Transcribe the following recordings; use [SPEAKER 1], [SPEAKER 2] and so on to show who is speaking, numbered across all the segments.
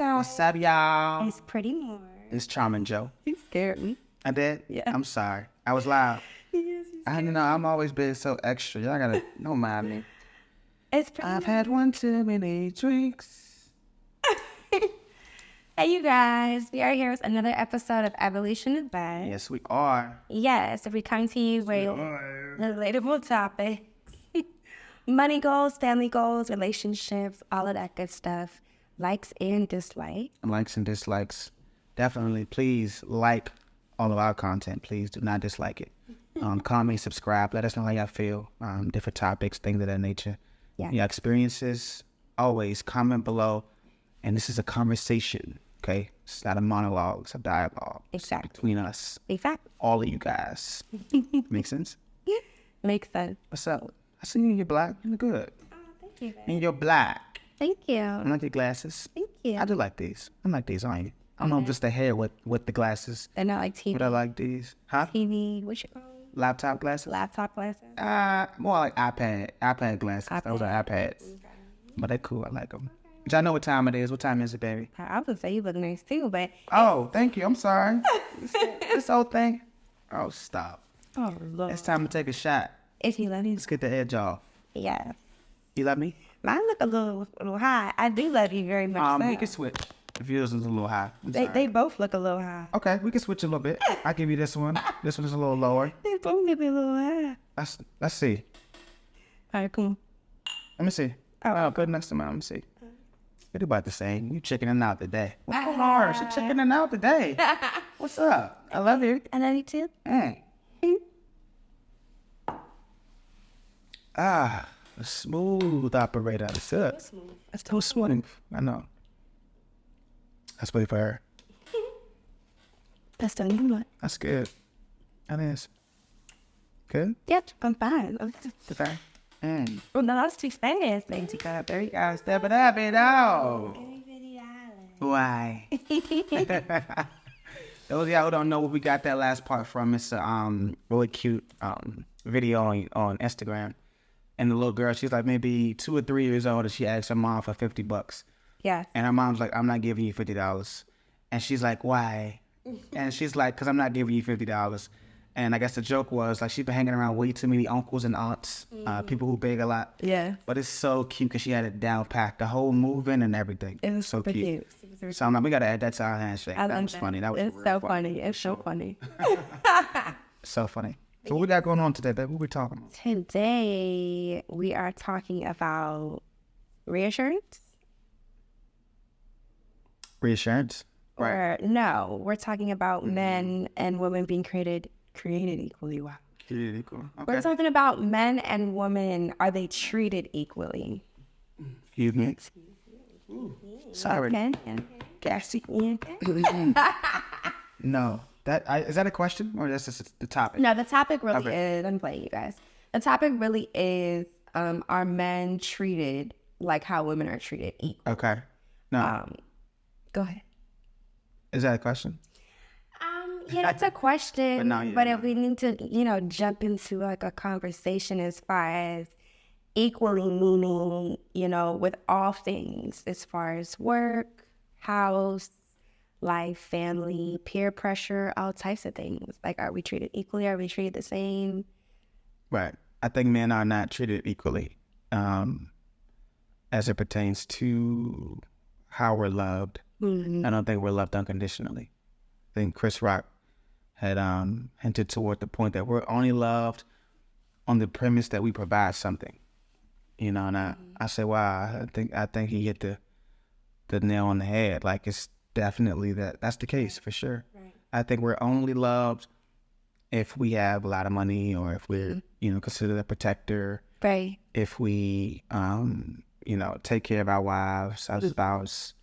[SPEAKER 1] going?
[SPEAKER 2] What's up, y'all?
[SPEAKER 1] It's pretty more.
[SPEAKER 2] It's Charming Joe.
[SPEAKER 1] You scared me.
[SPEAKER 2] I did?
[SPEAKER 1] Yeah.
[SPEAKER 2] I'm sorry. I was loud.
[SPEAKER 1] Yes,
[SPEAKER 2] I know I'm always being so extra. Y'all gotta don't mind me.
[SPEAKER 1] It's pretty
[SPEAKER 2] I've had one too many drinks.
[SPEAKER 1] Hey, you guys. We are here with another episode of Evolution is Bad.
[SPEAKER 2] Yes, we are.
[SPEAKER 1] Yes, if we come to you with relatable topics. Money goals, family goals, relationships, all of that good stuff. Likes and dislikes.
[SPEAKER 2] Likes and dislikes. Definitely, please like all of our content. Please do not dislike it. Comment, subscribe. Let us know how y'all feel. Different topics, things of that nature.
[SPEAKER 1] Yeah.
[SPEAKER 2] Your experiences. Always comment below. And this is a conversation, okay? It's not a monologue. It's a dialogue.
[SPEAKER 1] Exactly.
[SPEAKER 2] Between us.
[SPEAKER 1] Exactly.
[SPEAKER 2] All of you guys. Make sense?
[SPEAKER 1] Yeah. Makes sense.
[SPEAKER 2] What's up? I see you. You're black. You're good.
[SPEAKER 1] Oh, thank you.
[SPEAKER 2] And you're black.
[SPEAKER 1] Thank you.
[SPEAKER 2] I like your glasses.
[SPEAKER 1] Thank you.
[SPEAKER 2] I do like these. I like these on you. I don't know if just the hair with the glasses.
[SPEAKER 1] They're not like TV.
[SPEAKER 2] But I like these. Huh?
[SPEAKER 1] TV, what you call them?
[SPEAKER 2] Laptop glasses?
[SPEAKER 1] Laptop glasses?
[SPEAKER 2] More like iPad glasses. Those are iPads.
[SPEAKER 1] Okay.
[SPEAKER 2] But they're cool. I like them. But y'all know what time it is. What time is it, baby?
[SPEAKER 1] I was gonna say you look nice too, but
[SPEAKER 2] Oh, thank you. I'm sorry. This whole thing. Oh, stop.
[SPEAKER 1] oh Lord.
[SPEAKER 2] It's time to take a shot.
[SPEAKER 1] If you love me,
[SPEAKER 2] Let's get the edge off.
[SPEAKER 1] yeah.
[SPEAKER 2] You love me?
[SPEAKER 1] Mine look a little high. I do love you very much.
[SPEAKER 2] We
[SPEAKER 1] so.
[SPEAKER 2] can switch. If yours is a little high. I'm sorry.
[SPEAKER 1] They both look a little high.
[SPEAKER 2] Okay, we can switch a little bit. I'll give you this one. This one is a little lower.
[SPEAKER 1] They both look a little high.
[SPEAKER 2] Let's see.
[SPEAKER 1] All right, cool.
[SPEAKER 2] Let me see. Oh, good next to mine. Let me see. It's about the same. You chickening out today. What's going on? She chickening out today. What's up? I love you.
[SPEAKER 1] I love you too.
[SPEAKER 2] A smooth operator. That's it.
[SPEAKER 1] Smooth.
[SPEAKER 2] That's so smooth. I know. Let's wait for her.
[SPEAKER 1] That's the new one.
[SPEAKER 2] That's good. That is. Good?
[SPEAKER 1] Yep, I'm fine.
[SPEAKER 2] Good thing.
[SPEAKER 1] Well, no, that's too Spanish. Thank you, God. There you go.
[SPEAKER 2] Step it up, it out. Why? Those of y'all who don't know where we got that last part from, it's a really cute video on Instagram. And the little girl, she's like maybe 2 or 3 years old, and she asked her mom for $50.
[SPEAKER 1] Yeah.
[SPEAKER 2] And her mom's like, I'm not giving you $50. And she's like, why? And she's like, because I'm not giving you $50. And I guess the joke was, like, she's been hanging around way too many uncles and aunts, people who beg a lot.
[SPEAKER 1] Yeah.
[SPEAKER 2] But it's so cute because she had it down packed, the whole moving and everything.
[SPEAKER 1] It was
[SPEAKER 2] so cute.
[SPEAKER 1] cute.
[SPEAKER 2] So I'm like, we got to add that to our handshake.
[SPEAKER 1] I
[SPEAKER 2] That
[SPEAKER 1] love
[SPEAKER 2] was funny. That was
[SPEAKER 1] It's
[SPEAKER 2] real
[SPEAKER 1] so funny. It's so funny.
[SPEAKER 2] So funny. So what we got going on today, babe? What we talking about?
[SPEAKER 1] Today, we are talking about reassurance.
[SPEAKER 2] Reassurance?
[SPEAKER 1] Or no, we're talking about men and women being created equally. Wow.
[SPEAKER 2] Equal. Okay.
[SPEAKER 1] We're talking about men and women. Are they treated equally?
[SPEAKER 2] Excuse me. Sorry.
[SPEAKER 1] Okay.
[SPEAKER 2] Gassy.
[SPEAKER 1] Okay.
[SPEAKER 2] No. Is that a question or that's just the topic?
[SPEAKER 1] No, the topic really is, I'm playing you guys. The topic really is, are men treated like how women are treated equally?
[SPEAKER 2] Okay. No.
[SPEAKER 1] Go ahead.
[SPEAKER 2] Is that a question?
[SPEAKER 1] Yeah, it's a question, but if we need to, jump into like a conversation as far as equally meaning, with all things as far as work, house, life, family, peer pressure, all types of things. Like, are we treated equally? Are we treated the same?
[SPEAKER 2] Right. I think men are not treated equally as it pertains to how we're loved.
[SPEAKER 1] Mm-hmm.
[SPEAKER 2] I don't think we're loved unconditionally. I think Chris Rock had hinted toward the point that we're only loved on the premise that we provide something. And I say, wow, I think he hit the nail on the head. Like, it's definitely that's the case for sure. Right. I think we're only loved if we have a lot of money or if we're, considered a protector.
[SPEAKER 1] Right.
[SPEAKER 2] If we, take care of our wives, our spouse,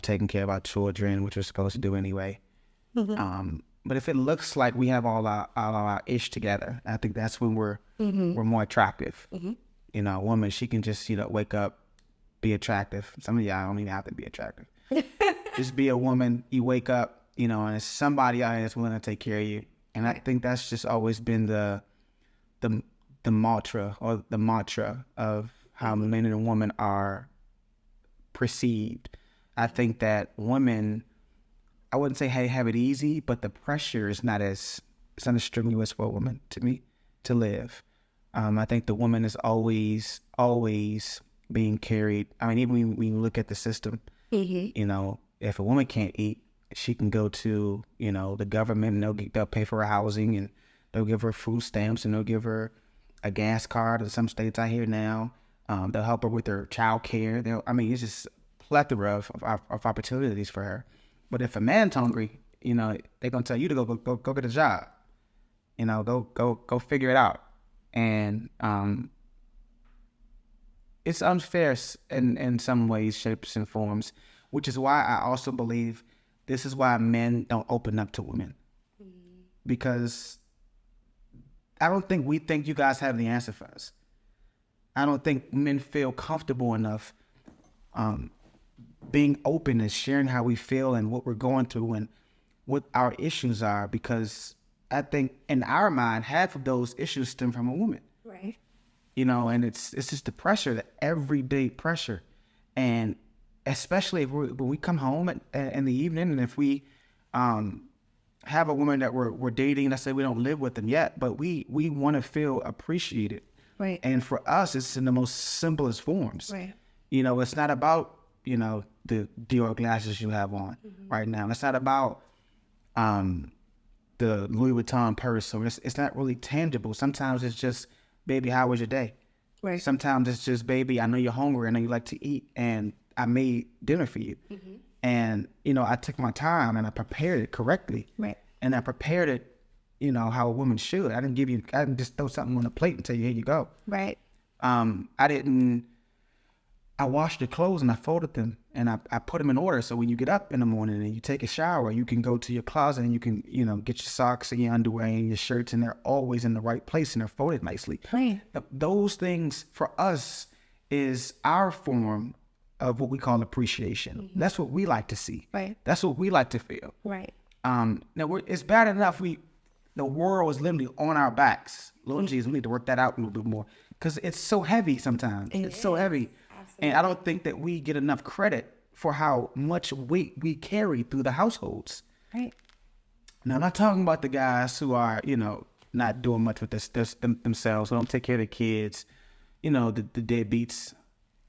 [SPEAKER 2] taking care of our children, which we're supposed to do anyway. Mm-hmm. But if it looks like we have all our ish together, I think that's when we're more attractive. Mm-hmm. A woman, she can just, wake up, be attractive. Some of y'all don't even have to be attractive. Just be a woman, you wake up, and it's somebody out here that's willing to take care of you. And I think that's just always been the mantra of how men and women are perceived. I think that women, I wouldn't say hey have it easy, but the pressure is not as strenuous for a woman to me to live. I think the woman is always being carried. I mean, even when you look at the system, you know, if a woman can't eat, she can go to, you know, the government, and they'll pay for her housing, and they'll give her food stamps, and they'll give her a gas card. In some states I hear now, they'll help her with her child care. I mean, it's just a plethora of opportunities for her. But if a man's hungry, you know, they're gonna tell you to go get a job. You know, go figure it out. And it's unfair in some ways, shapes, and forms, which is why I also believe this is why men don't open up to women. Because I don't think we think you guys have the answer for us. I don't think men feel comfortable enough being open and sharing how we feel and what we're going through and what our issues are, because I think in our mind, half of those issues stem from a woman.
[SPEAKER 1] Right.
[SPEAKER 2] You know, and it's just the pressure, the everyday pressure. And especially when we come home in the evening, and if we have a woman that we're dating, let's say we don't live with them yet, but we want to feel appreciated.
[SPEAKER 1] Right.
[SPEAKER 2] And for us, it's in the most simplest forms.
[SPEAKER 1] Right.
[SPEAKER 2] You know, it's not about, you know, the Dior glasses you have on right now. It's not about the Louis Vuitton purse. So it's not really tangible. Sometimes it's just, baby, how was your day?
[SPEAKER 1] Right.
[SPEAKER 2] Sometimes it's just, baby, I know you're hungry. I know you like to eat, and I made dinner for you. And, you know, I took my time and I prepared it correctly.
[SPEAKER 1] Right.
[SPEAKER 2] And I prepared it, you know, how a woman should. I didn't just throw something on the plate and tell you, here you go.
[SPEAKER 1] Right.
[SPEAKER 2] I washed the clothes and I folded them and I put them in order. So when you get up in the morning and you take a shower, you can go to your closet and you can, you know, get your socks and your underwear and your shirts, and they're always in the right place and they're folded nicely.
[SPEAKER 1] Right.
[SPEAKER 2] Those things for us is our form of what we call appreciation. That's what we like to see.
[SPEAKER 1] Right.
[SPEAKER 2] That's what we like to feel.
[SPEAKER 1] Right.
[SPEAKER 2] Now it's bad enough the world is literally on our backs. Lord Jesus, we need to work that out a little bit more, because it's so heavy sometimes. It's so heavy. Absolutely. And I don't think that we get enough credit for how much weight we carry through the households.
[SPEAKER 1] Right.
[SPEAKER 2] Now, I'm not talking about the guys who are, you know, not doing much with themselves, who don't take care of the kids, you know, the deadbeats.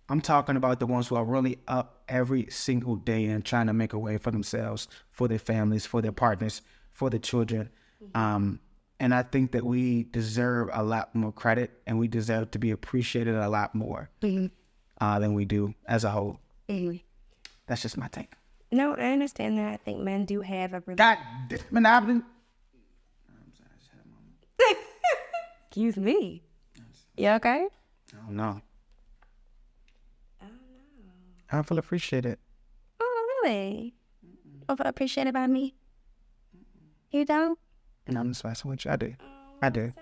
[SPEAKER 2] I'm talking about the ones who are really up every single day and trying to make a way for themselves, for their families, for their partners, for their children. And I think that we deserve a lot more credit, and we deserve to be appreciated a lot more than we do as a whole. That's just my take.
[SPEAKER 1] No, I understand that. I think men do have a really...
[SPEAKER 2] God damn it, I'm sorry, I just had a moment.
[SPEAKER 1] Excuse me. You okay?
[SPEAKER 2] I don't know. I feel appreciated.
[SPEAKER 1] Oh, really? You feel appreciated by me? You don't?
[SPEAKER 2] No, I'm just messing with you. I do. I do.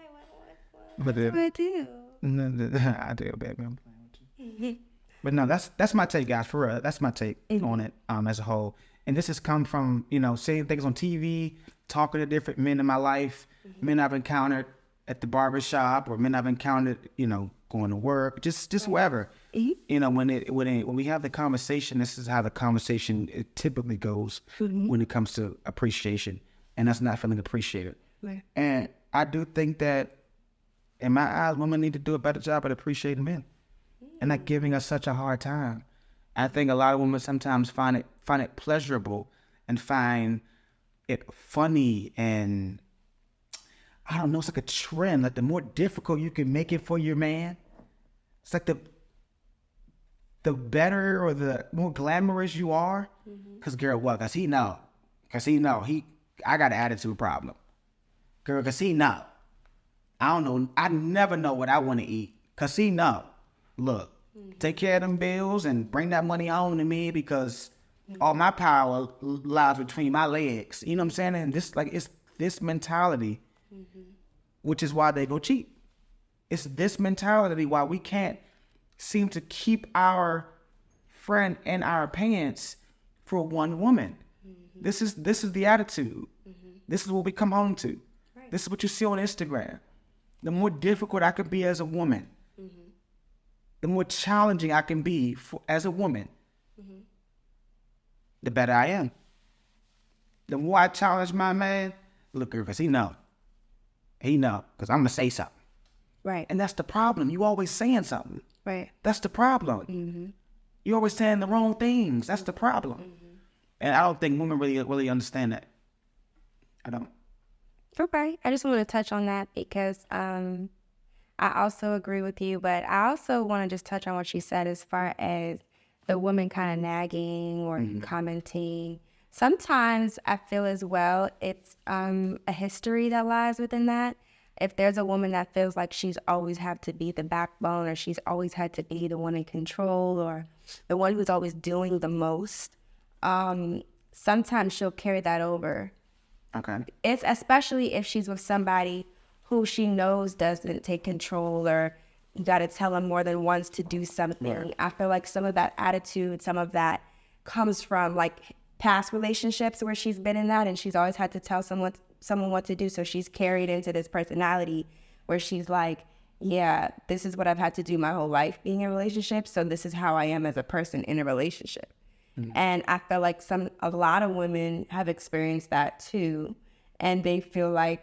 [SPEAKER 1] What do I do?
[SPEAKER 2] I do, baby. I'm playing with you. But no, that's my take, guys. For real, that's my take on it as a whole. And this has come from, you know, seeing things on TV, talking to different men in my life, men I've encountered at the barbershop, or men I've encountered, you know, going to work, just wherever. You know, when we have the conversation, this is how the conversation typically goes when it comes to appreciation, and that's not feeling appreciated.
[SPEAKER 1] Right.
[SPEAKER 2] And I do think that, in my eyes, women need to do a better job at appreciating men and not giving us such a hard time. I think a lot of women sometimes find it pleasurable and find it funny, and I don't know, it's like a trend. Like, the more difficult you can make it for your man, it's like the better or the more glamorous you are. Cause girl, what? Cause he know. I got an attitude problem. Girl, cause he know. I don't know. I never know what I want to eat. Cause he know. Look, take care of them bills and bring that money home to me, because all my power lies between my legs. You know what I'm saying? And it's this mentality, which is why they go cheap. It's this mentality why we can't seem to keep our friend in our pants for one woman. This is the attitude. This is what we come home to. Right. This is what you see on Instagram. The more difficult I can be as a woman, the more challenging I can be as a woman, the better I am. The more I challenge my man, look, because he know, because I'm going to say something.
[SPEAKER 1] Right.
[SPEAKER 2] And that's the problem. You always saying something.
[SPEAKER 1] Right.
[SPEAKER 2] That's the problem. You always saying the wrong things. That's the problem. And I don't think women really understand that. I don't.
[SPEAKER 1] Okay. I just want to touch on that because I also agree with you, but I also want to just touch on what you said as far as the woman kind of nagging or commenting. Sometimes I feel as well it's a history that lies within that. If there's a woman that feels like she's always had to be the backbone or she's always had to be the one in control or the one who's always doing the most, sometimes she'll carry that over.
[SPEAKER 2] Okay.
[SPEAKER 1] It's especially if she's with somebody who she knows doesn't take control or you got to tell them more than once to do something. Right. I feel like some of that attitude, some of that comes from like past relationships where she's been in that and she's always had to tell someone what to do. So she's carried into this personality where she's like, yeah, this is what I've had to do my whole life being in a relationship. So this is how I am as a person in a relationship. And I feel like a lot of women have experienced that too. And they feel like,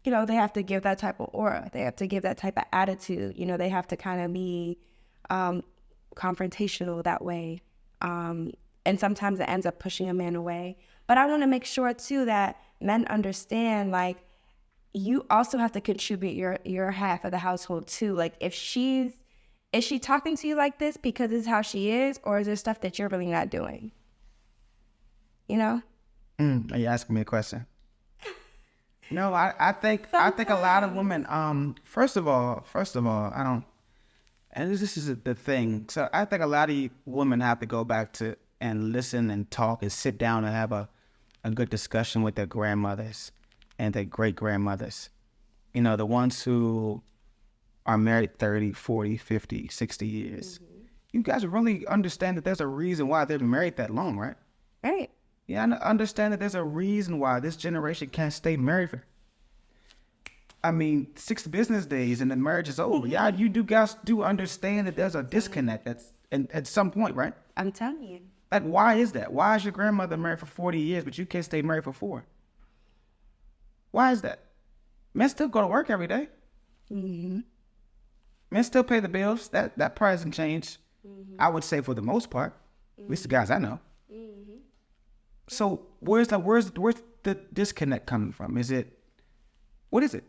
[SPEAKER 1] you know, they have to give that type of aura. They have to give that type of attitude. You know, they have to kind of be confrontational that way. And sometimes it ends up pushing a man away. But I want to make sure too that men understand, like, you also have to contribute your half of the household too. Like, is she talking to you like this because this is how she is, or is there stuff that you're really not doing? You know?
[SPEAKER 2] Are you asking me a question? No, I think a lot of women. First of all, I don't. And this is the thing. So I think a lot of women have to go back to and listen and talk and sit down and have a good discussion with their grandmothers and their great grandmothers. You know, the ones who are married 30, 40, 50, 60 years. You guys really understand that there's a reason why they've been married that long, right?
[SPEAKER 1] Right.
[SPEAKER 2] Yeah, I understand that there's a reason why this generation can't stay married for, 6 business days and the marriage is over. Yeah, you guys do understand that there's a disconnect at some point, right?
[SPEAKER 1] I'm telling you.
[SPEAKER 2] Like, why is that? Why is your grandmother married for 40 years, but you can't stay married for 4? Why is that? Men still go to work every day. Men still pay the bills. That part hasn't changed. I would say for the most part, at least the guys I know. So where's the disconnect coming from? What is it?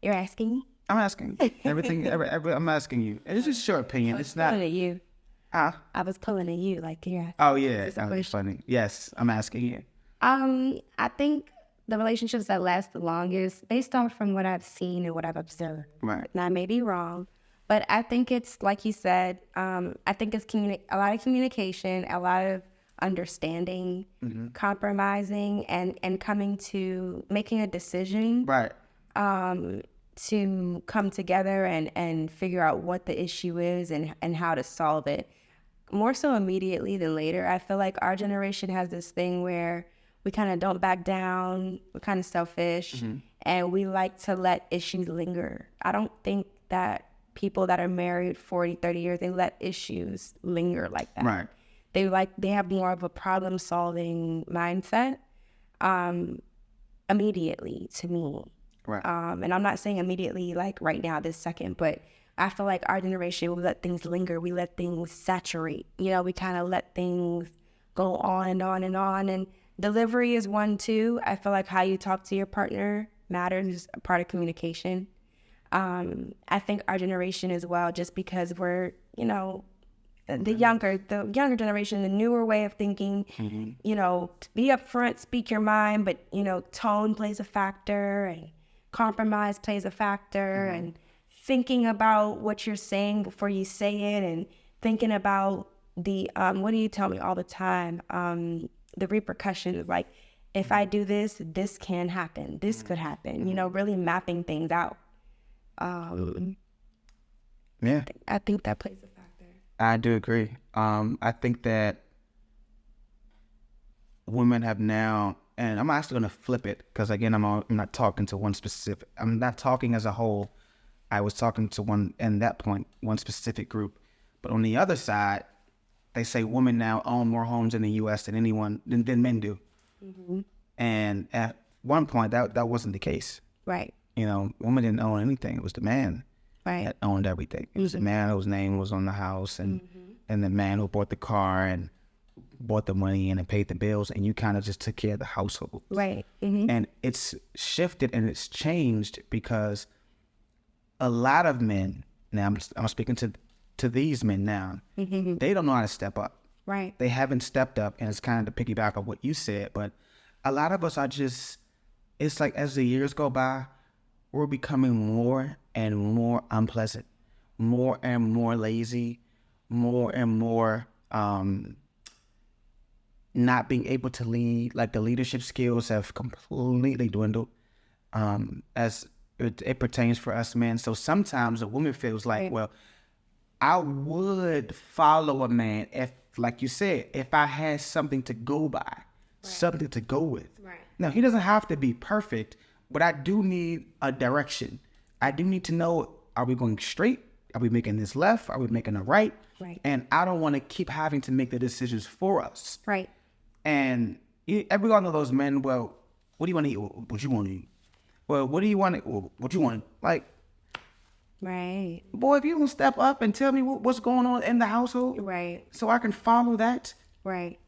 [SPEAKER 1] You're asking me?
[SPEAKER 2] I'm asking everything. I'm asking you. It's just your opinion. It's not.
[SPEAKER 1] Pulling at you.
[SPEAKER 2] Huh?
[SPEAKER 1] I was pulling at you, like, yeah.
[SPEAKER 2] Oh yeah, that was funny. Yes, I'm asking you.
[SPEAKER 1] I think the relationships that last the longest, based off from what I've seen and what I've observed.
[SPEAKER 2] Right.
[SPEAKER 1] And I may be wrong, but I think it's like you said. I think it's a lot of communication, a lot of understanding, compromising, and coming to making a decision.
[SPEAKER 2] Right.
[SPEAKER 1] To come together and figure out what the issue is and how to solve it. More so immediately than later. I feel like our generation has this thing where we kind of don't back down. We're kind of selfish, and we like to let issues linger. I don't think that people that are married 40, 30 years, they let issues linger like that.
[SPEAKER 2] Right.
[SPEAKER 1] They have more of a problem-solving mindset immediately, to me.
[SPEAKER 2] Right.
[SPEAKER 1] And I'm not saying immediately, like right now, this second, but I feel like our generation, we let things linger. We let things saturate. You know, we kind of let things go on and on and on. And delivery is one, too. I feel like how you talk to your partner matters, a part of communication. I think our generation as well, just because we're, you know, the younger generation, the newer way of thinking, you know, to be upfront, speak your mind, but, you know, tone plays a factor and compromise plays a factor and thinking about what you're saying before you say it and thinking about the, what do you tell me all the time? The repercussions, like if I do this, this can happen, this could happen, you know, really mapping things out.
[SPEAKER 2] Yeah.
[SPEAKER 1] I think that plays a factor.
[SPEAKER 2] I do agree. I think that women have now, and I'm actually going to flip it because, again, I'm not talking to one specific. I'm not talking as a whole. I was talking to one, in that point, one specific group. But on the other side, they say women now own more homes in the U.S. than men do. Mm-hmm. And at one point, that wasn't the case.
[SPEAKER 1] Right.
[SPEAKER 2] You know, women didn't own anything. It was the man that owned everything. It was the man whose name was on the house, and the man who bought the car and bought the money in and paid the bills, and you kind of just took care of the household.
[SPEAKER 1] Right. Mm-hmm.
[SPEAKER 2] And it's shifted and it's changed because a lot of men, now I'm speaking to these men now, they don't know how to step up.
[SPEAKER 1] Right.
[SPEAKER 2] They haven't stepped up, and it's kind of to piggyback on what you said, but a lot of us are just, it's like as the years go by, we're becoming more and more unpleasant, more and more lazy, more and more not being able to lead. Like the leadership skills have completely dwindled as it pertains for us men. So sometimes a woman feels like, well, I would follow a man if, like you said, if I had something to go by, something to go with.
[SPEAKER 1] Right.
[SPEAKER 2] Now, he doesn't have to be perfect, but I do need a direction. I do need to know, are we going straight? Are we making this left? Are we making a right?
[SPEAKER 1] Right.
[SPEAKER 2] And I don't want to keep having to make the decisions for us.
[SPEAKER 1] Right.
[SPEAKER 2] And every one of those men, well, what do you want to eat? What you want to eat? Well, what do you want to, what you want? Like,
[SPEAKER 1] right.
[SPEAKER 2] Boy, if you don't step up and tell me what's going on in the household,
[SPEAKER 1] right,
[SPEAKER 2] so I can follow that.
[SPEAKER 1] Right.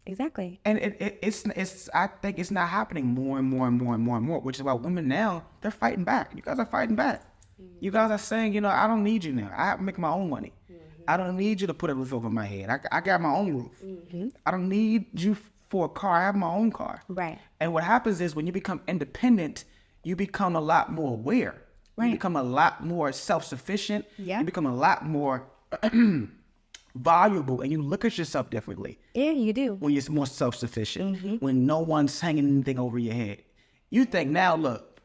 [SPEAKER 1] Exactly.
[SPEAKER 2] And it's I think it's not happening more and more and more and more and more, which is why women now, they're fighting back. You guys are fighting back. Mm-hmm. You guys are saying, you know, I don't need you now. I have to make my own money. Mm-hmm. I don't need you to put a roof over my head. I got my own roof. Mm-hmm. I don't need you for a car. I have my own car.
[SPEAKER 1] Right.
[SPEAKER 2] And what happens is when you become independent, you become a lot more aware. Right. You become a lot more self-sufficient. Yeah. You become a lot more valuable, and you look at yourself differently.
[SPEAKER 1] Yeah, you do.
[SPEAKER 2] When you're more self-sufficient, when no one's hanging anything over your head. You think now, look,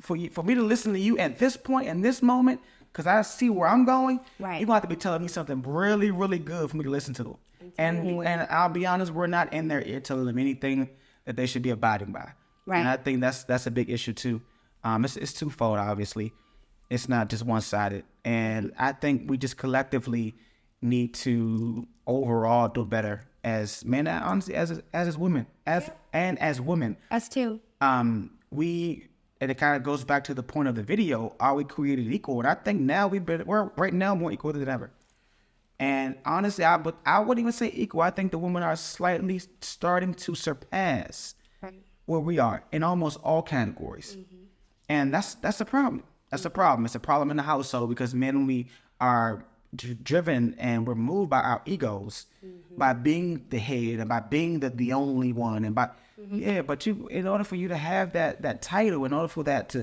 [SPEAKER 2] for me to listen to you at this point, in this moment, because I see where I'm going, right, you're going to have to be telling me something really, really good for me to listen to. And I'll be honest, we're not in their ear telling them anything that they should be abiding by. Right. And I think that's a big issue too. It's twofold, obviously. It's not just one-sided. And I think we just collectively need to overall do better as men, honestly, as women, as women.
[SPEAKER 1] Us too.
[SPEAKER 2] And it kind of goes back to the point of the video. Are we created equal? And I think now we're right now more equal than ever. And honestly, I wouldn't even say equal. I think the women are slightly starting to surpass where we are in almost all categories. Mm-hmm. And that's a problem. That's a problem. It's a problem in the household because men, we are driven and we're moved by our egos, by being the head and by being the only one. And by, but in order for you to have that title, in order for that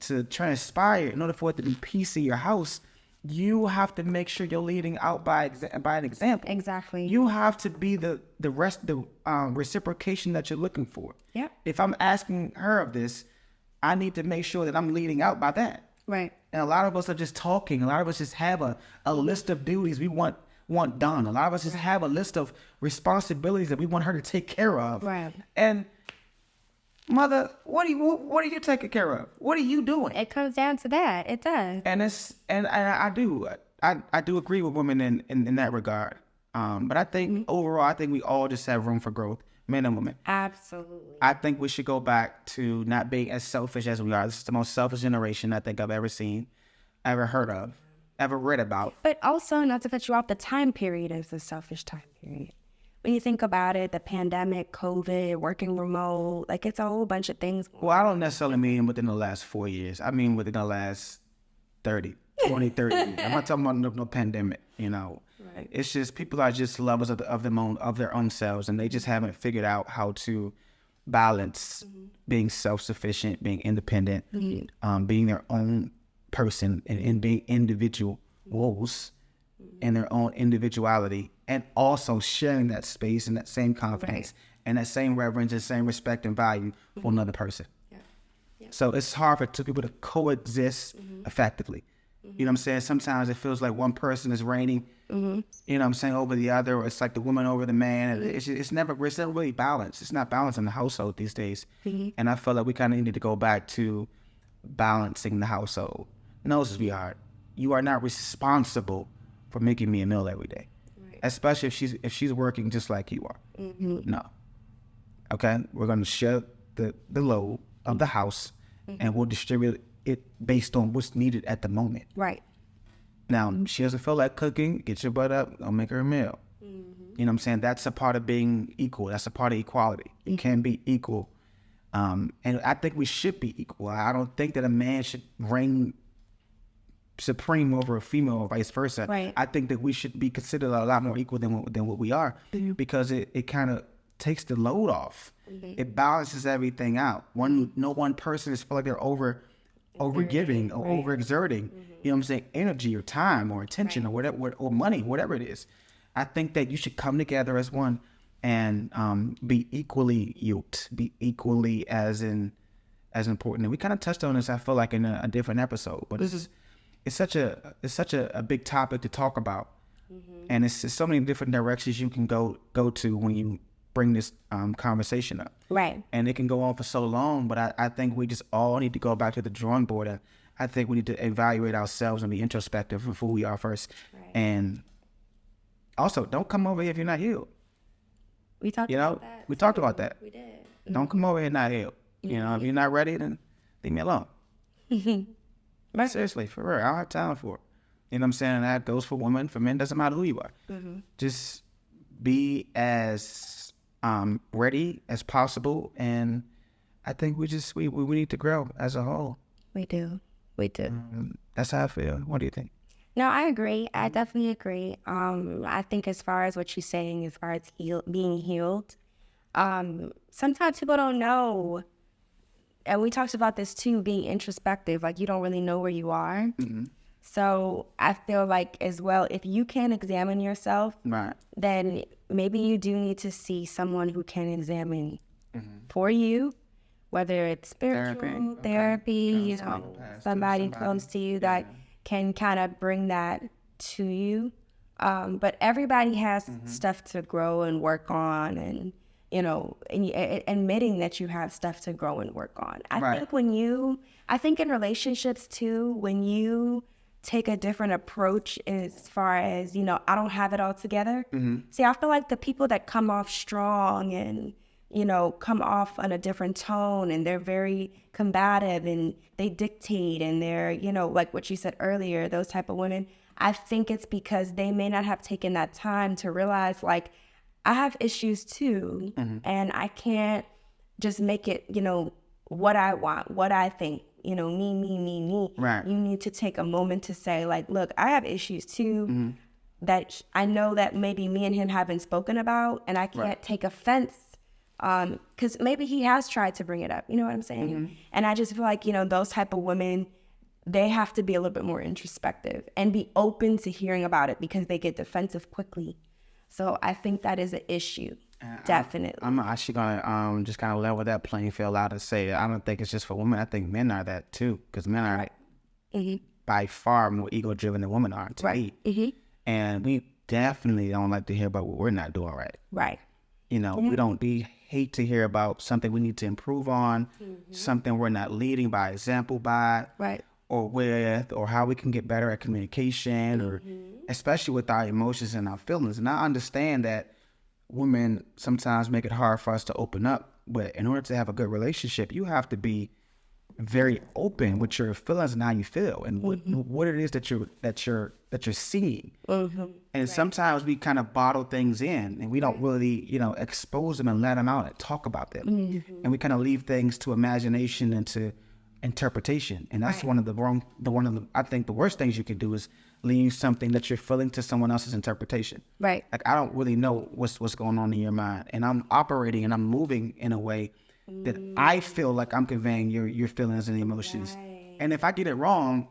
[SPEAKER 2] to transpire, in order for it to be peace in your house, you have to make sure you're leading out by an example. Exactly. You have to be the reciprocation that you're looking for. Yeah. If I'm asking her of this, I need to make sure that I'm leading out by that. Right. And a lot of us are just talking. A lot of us just have a list of duties we want done. A lot of us just have a list of responsibilities that we want her to take care of. Right. And mother, what are you taking care of? What are you doing?
[SPEAKER 1] It comes down to that. It does.
[SPEAKER 2] And I do agree with women in that regard. But I think overall, I think we all just have room for growth, men and women.
[SPEAKER 1] Absolutely.
[SPEAKER 2] I think we should go back to not being as selfish as we are. This is the most selfish generation I think I've ever seen, ever heard of, ever read about.
[SPEAKER 1] But also, not to cut you off, the time period is a selfish time period. When you think about it, the pandemic, COVID, working remote, like it's a whole bunch of things.
[SPEAKER 2] Well, I don't necessarily mean within the last 4 years. I mean within the last 30 years. I'm not talking about no pandemic, you know. Right. It's just people are just lovers of their own selves, and they just haven't figured out how to balance being self-sufficient, being independent, being their own person, and being individuals in their own individuality, and also sharing that space and that same confidence and that same reverence and same respect and value for another person. Yeah. Yeah. So it's hard for two people to coexist effectively. You know what I'm saying? Sometimes it feels like one person is reigning, you know what I'm saying, over the other, or it's like the woman over the man. It's never really balanced. It's not balanced in the household these days. And I feel like we kind of need to go back to balancing the household. No, sweetheart, you are not responsible for making me a meal every day. Right. Especially if she's working just like you are. No. Okay, we're going to share the load of the house, and we'll distribute it based on what's needed at the moment.
[SPEAKER 1] Right.
[SPEAKER 2] Now, she doesn't feel like cooking, get your butt up, I'll make her a meal. You know what I'm saying? That's a part of being equal. That's a part of equality. You can be equal. And I think we should be equal. I don't think that a man should reign supreme over a female or vice versa.
[SPEAKER 1] Right.
[SPEAKER 2] I think that we should be considered a lot more equal than what we are, because it kind of takes the load off. It balances everything out. No one person is feel like they're over giving or overexerting. You know what I'm saying? Energy or time or attention or whatever, or money, whatever it is. I think that you should come together as one and be equally yoked, be equally as important. And we kind of touched on this, I feel like, in a different episode, but it's such a big topic to talk about, and it's so many different directions you can go to when you bring this conversation up.
[SPEAKER 1] Right.
[SPEAKER 2] And it can go on for so long, but I think we just all need to go back to the drawing board, and I think we need to evaluate ourselves and be introspective of who we are first. Right. And also, don't come over here if you're not healed.
[SPEAKER 1] We talked about that.
[SPEAKER 2] We talked about that.
[SPEAKER 1] We did.
[SPEAKER 2] Don't come over here not healed. You know, if you're not ready, then leave me alone. Right. Seriously, for real. I don't have time for it. You know what I'm saying? And that goes for women, for men, doesn't matter who you are. Just be as ready as possible, and I think we need to grow as a whole.
[SPEAKER 1] We do.
[SPEAKER 2] That's how I feel. What do you think?
[SPEAKER 1] No, I agree. I definitely agree. I think as far as what you're saying, as far as being healed, sometimes people don't know, and we talked about this too, being introspective, like you don't really know where you are. So I feel like as well, if you can't examine yourself, then maybe you do need to see someone who can examine for you, whether it's spiritual therapy, somebody close to you that can kind of bring that to you. But everybody has stuff to grow and work on, and, admitting that you have stuff to grow and work on. I think in relationships too, when you take a different approach as far as, I don't have it all together. See, I feel like the people that come off strong and, come off on a different tone, and they're very combative and they dictate, and they're, like what you said earlier, those type of women, I think it's because they may not have taken that time to realize, like, I have issues too, and I can't just make it, what I want, what I think, me.
[SPEAKER 2] Right.
[SPEAKER 1] You need to take a moment to say, like, look, I have issues too that I know that maybe me and him haven't spoken about, and I can't take offense because maybe he has tried to bring it up. You know what I'm saying? And I just feel like, those type of women, they have to be a little bit more introspective and be open to hearing about it, because they get defensive quickly. So I think that is an issue. Definitely.
[SPEAKER 2] I'm actually gonna just kind of level that playing field out and say I don't think it's just for women. I think men are that too, because men are by far more ego driven than women are to me. And we definitely don't like to hear about what we're not doing right.
[SPEAKER 1] Right.
[SPEAKER 2] We hate to hear about something we need to improve on, something we're not leading by example by, or with, or how we can get better at communication, or especially with our emotions and our feelings. And I understand that women sometimes make it hard for us to open up, but in order to have a good relationship, you have to be very open with your feelings and how you feel, and what it is that you're seeing. And sometimes we kind of bottle things in, and we don't really, expose them and let them out and talk about them. And we kind of leave things to imagination and to interpretation. And that's I think the worst things you can do is leave something that you're feeling to someone else's interpretation.
[SPEAKER 1] Right.
[SPEAKER 2] Like, I don't really know what's going on in your mind, and I'm operating and I'm moving in a way that I feel like I'm conveying your feelings and emotions. And if I get it wrong,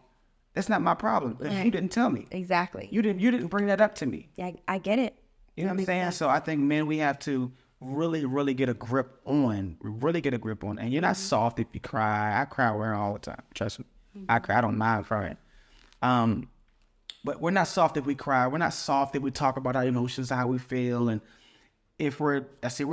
[SPEAKER 2] that's not my problem. You didn't tell me.
[SPEAKER 1] Exactly.
[SPEAKER 2] You didn't bring that up to me.
[SPEAKER 1] Yeah, I get it.
[SPEAKER 2] You know what I'm saying? Sense. So I think men, we have to really get a grip on. And you're not soft if you cry. I cry all the time. Trust me. I cry. I don't mind crying. But we're not soft if we cry. We're not soft if we talk about our emotions, how we feel, and if we're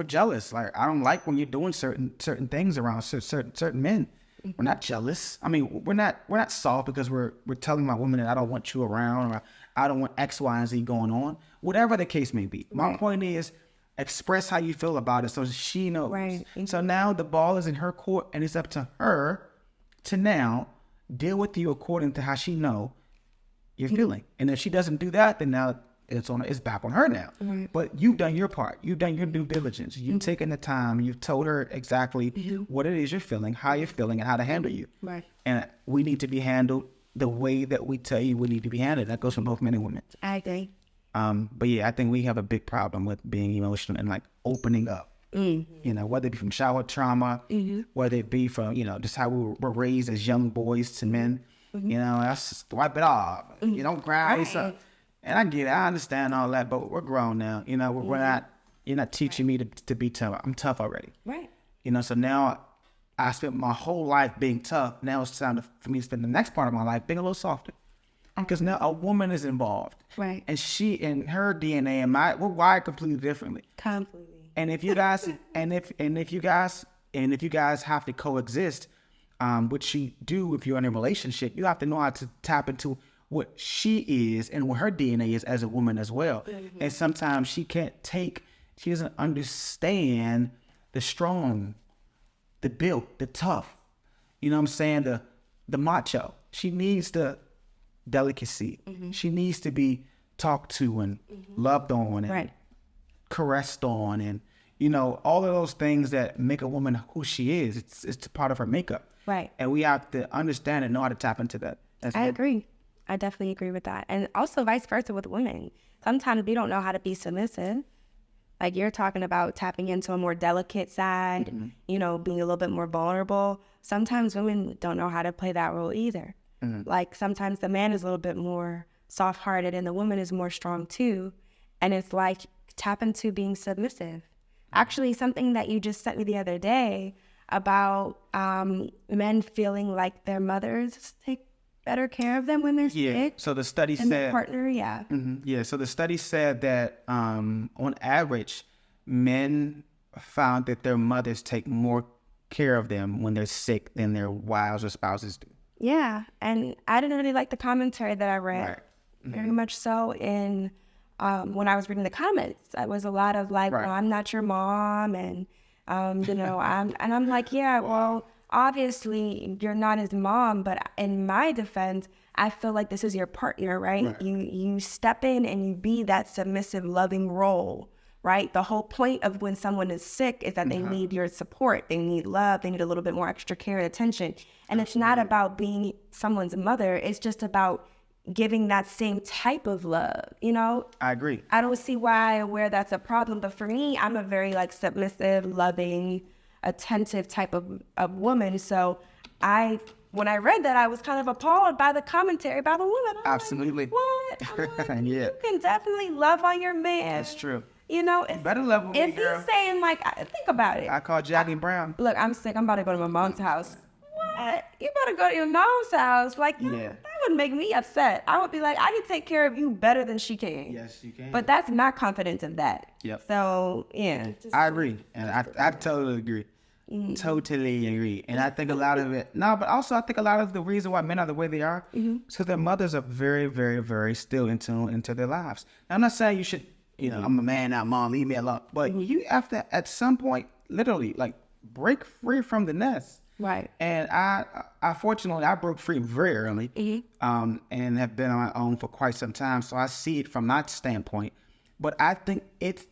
[SPEAKER 2] jealous. Like, I don't like when you're doing certain things around certain men. We're not jealous. I mean, we're not soft because we're telling my woman that I don't want you around, or I don't want X, Y, and Z going on. Whatever the case may be. My point is, express how you feel about it so she knows.
[SPEAKER 1] Right.
[SPEAKER 2] So now the ball is in her court, and it's up to her to now deal with you according to how she know you're feeling. And if she doesn't do that, then now it's back on her now.
[SPEAKER 1] Right.
[SPEAKER 2] But you've done your part. You've done your due diligence. You've taken the time. You've told her exactly what it is you're feeling, how you're feeling, and how to handle you.
[SPEAKER 1] Right.
[SPEAKER 2] And we need to be handled the way that we tell you we need to be handled. That goes for both men and women.
[SPEAKER 1] I agree.
[SPEAKER 2] But yeah, I think we have a big problem with being emotional and like opening up. You know, whether it be from childhood trauma, whether it be from, you know, just how we were raised as young boys to men. You know, that's wipe it off. You don't cry. So, and I get it. I understand all that, but we're grown now. You know, we're not. You're not teaching me to be tough. I'm tough already.
[SPEAKER 1] Right.
[SPEAKER 2] You know, so now I spent my whole life being tough. Now it's time for me to spend the next part of my life being a little softer. Because now a woman is involved.
[SPEAKER 1] Right.
[SPEAKER 2] And she and her DNA and we're wired completely differently.
[SPEAKER 1] Completely.
[SPEAKER 2] And if you guys if you guys have to coexist, which you do if you're in a relationship, you have to know how to tap into what she is and what her DNA is as a woman as well. And sometimes she doesn't understand the strong, the built, the tough. You know what I'm saying? The macho. She needs the delicacy. She needs to be talked to and loved on and caressed on, and you know, all of those things that make a woman who she is. It's part of her makeup.
[SPEAKER 1] Right.
[SPEAKER 2] And we have to understand and know how to tap into that.
[SPEAKER 1] I agree. I definitely agree with that. And also vice versa with women. Sometimes we don't know how to be submissive. Like you're talking about tapping into a more delicate side, you know, being a little bit more vulnerable. Sometimes women don't know how to play that role either. Like sometimes the man is a little bit more soft-hearted and the woman is more strong too. And it's like tap into being submissive. Actually, something that you just sent me the other day about men feeling like their mothers take better care of them when they're sick.
[SPEAKER 2] So the study
[SPEAKER 1] and
[SPEAKER 2] said,
[SPEAKER 1] the partner,
[SPEAKER 2] so the study said that on average, men found that their mothers take more care of them when they're sick than their wives or spouses do.
[SPEAKER 1] Yeah, and I didn't really like the commentary that I read. Very much so in when I was reading the comments. It was a lot of like, well, I'm not your mom, and you know, I'm like, yeah, well, obviously you're not his mom, but in my defense, I feel like this is your partner, right? You step in and you be that submissive, loving role, right? The whole point of when someone is sick is that they need your support, they need love, they need a little bit more extra care and attention. And it's not about being someone's mother, it's just about giving that same type of love, you know?
[SPEAKER 2] I agree.
[SPEAKER 1] I don't see where that's a problem, but for me, I'm a very like submissive, loving, attentive type of woman. So when I read that, I was kind of appalled by the commentary by the woman.
[SPEAKER 2] Absolutely.
[SPEAKER 1] Like, what? Like,
[SPEAKER 2] Yeah.
[SPEAKER 1] You can definitely love on your man.
[SPEAKER 2] That's true.
[SPEAKER 1] You know,
[SPEAKER 2] You better love on me,
[SPEAKER 1] if
[SPEAKER 2] girl.
[SPEAKER 1] he's saying like, think about it.
[SPEAKER 2] I call Jackie Brown.
[SPEAKER 1] Look, I'm sick. I'm about to go to my mom's house. What? You better go to your mom's house. Like, that would make me upset. I would be like, I can take care of you better than she can.
[SPEAKER 2] Yes, you can.
[SPEAKER 1] But that's not confidence in that.
[SPEAKER 2] Yep.
[SPEAKER 1] So, yeah.
[SPEAKER 2] I agree. And I totally agree. Totally agree. And I think a lot of it, but also I think a lot of the reason why men are the way they are is because their mothers are very, very, very still in tune into their lives. Now, I'm not saying you should, you know, I'm a man now, mom, leave me alone. But you have to, at some point, literally, like, break free from the nest.
[SPEAKER 1] Right.
[SPEAKER 2] And I fortunately, I broke free very early and have been on my own for quite some time. So I see it from that standpoint. But I think it's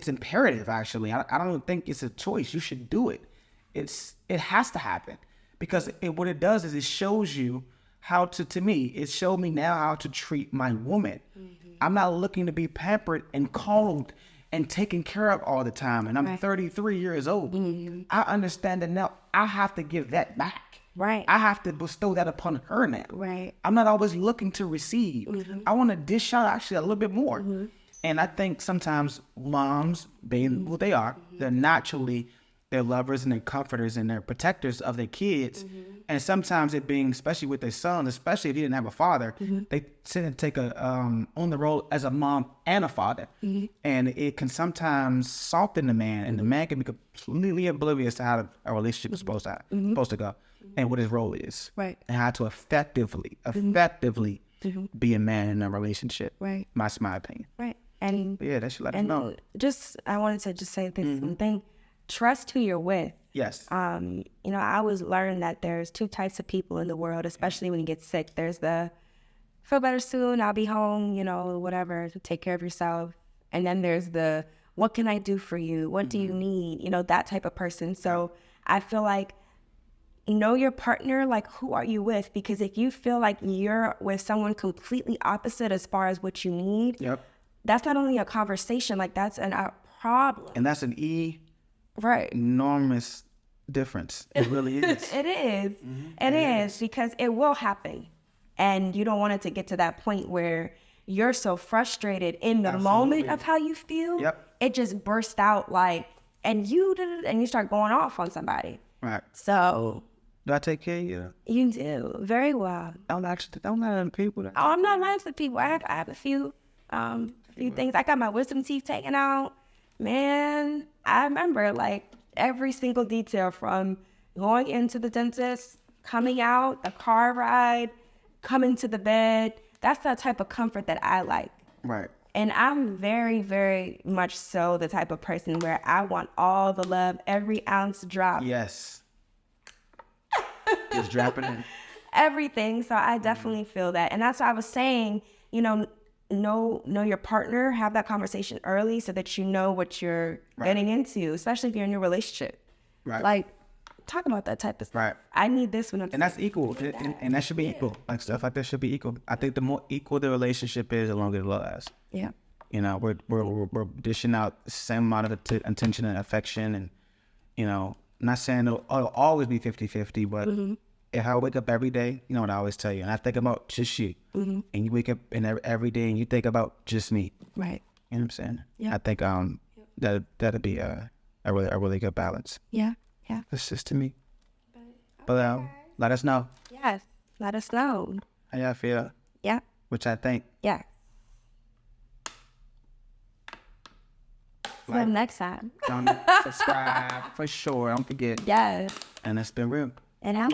[SPEAKER 2] imperative, actually. I don't think it's a choice. You should do it. It has to happen. Because what it does is it shows you how to me, it showed me now how to treat my woman. I'm not looking to be pampered and coddled and taken care of all the time. And I'm 33 years old. I understand that now I have to give that back.
[SPEAKER 1] Right.
[SPEAKER 2] I have to bestow that upon her now.
[SPEAKER 1] Right.
[SPEAKER 2] I'm not always looking to receive. I want to dish out actually a little bit more. And I think sometimes moms, being who they are, they're naturally their lovers and their comforters and their protectors of their kids. And sometimes it being, especially with their son, especially if he didn't have a father, they tend to take on the role as a mom and a father. And it can sometimes soften the man, and the man can be completely oblivious to how a relationship is supposed to go and what his role is.
[SPEAKER 1] Right.
[SPEAKER 2] And how to effectively be a man in a relationship.
[SPEAKER 1] Right.
[SPEAKER 2] That's my opinion.
[SPEAKER 1] Right. And
[SPEAKER 2] But yeah, that should let us know.
[SPEAKER 1] I wanted to just say this one thing. Trust who you're with.
[SPEAKER 2] Yes.
[SPEAKER 1] You know, I always learned that there's two types of people in the world, especially when you get sick. There's the feel better soon, I'll be home, you know, whatever, take care of yourself. And then there's the what can I do for you? What do you need? You know, that type of person. So I feel like know your partner, like who are you with? Because if you feel like you're with someone completely opposite as far as what you need, that's not only a conversation, like that's a problem.
[SPEAKER 2] And that's an enormous difference. It really is.
[SPEAKER 1] It is. It is, because it will happen. And you don't want it to get to that point where you're so frustrated in the moment of how you feel. It just bursts out like, and you start going off on somebody.
[SPEAKER 2] Right.
[SPEAKER 1] So.
[SPEAKER 2] Do I take care of you?
[SPEAKER 1] You do. Very well.
[SPEAKER 2] Don't lie to people.
[SPEAKER 1] Oh, I'm not lying to people. I have a few things. I got my wisdom teeth taken out. Man, I remember like every single detail from going into the dentist, coming out, the car ride, coming to the bed. That's the type of comfort that I like.
[SPEAKER 2] Right.
[SPEAKER 1] And I'm very, very much so the type of person where I want all the love, every ounce drop.
[SPEAKER 2] Yes. Just dropping it.
[SPEAKER 1] Everything. So I definitely feel that. And that's what I was saying, you know your partner, have that conversation early so that you know what you're getting into, especially if you're in your relationship.
[SPEAKER 2] Right.
[SPEAKER 1] Like, talk about that type of stuff.
[SPEAKER 2] Right.
[SPEAKER 1] I need this one.
[SPEAKER 2] And that's equal. And that should be equal. Like stuff like that should be equal. I think the more equal the relationship is, the longer it lasts.
[SPEAKER 1] Yeah.
[SPEAKER 2] You know, we're dishing out the same amount of attention and affection, and, you know, not saying it'll always be 50-50, but if I wake up every day, you know what I always tell you, and I think about just you, and you wake up every day and you think about just me.
[SPEAKER 1] Right.
[SPEAKER 2] You know what I'm saying?
[SPEAKER 1] Yeah.
[SPEAKER 2] I think that'd be a really good balance.
[SPEAKER 1] Yeah. Yeah.
[SPEAKER 2] That's just to me. But let us know.
[SPEAKER 1] Yes. Let us know.
[SPEAKER 2] How y'all feel?
[SPEAKER 1] Yeah.
[SPEAKER 2] Which I think.
[SPEAKER 1] Yeah. Till next time.
[SPEAKER 2] Don't subscribe for sure. Don't forget.
[SPEAKER 1] Yes.
[SPEAKER 2] And it's been real.
[SPEAKER 1] And how?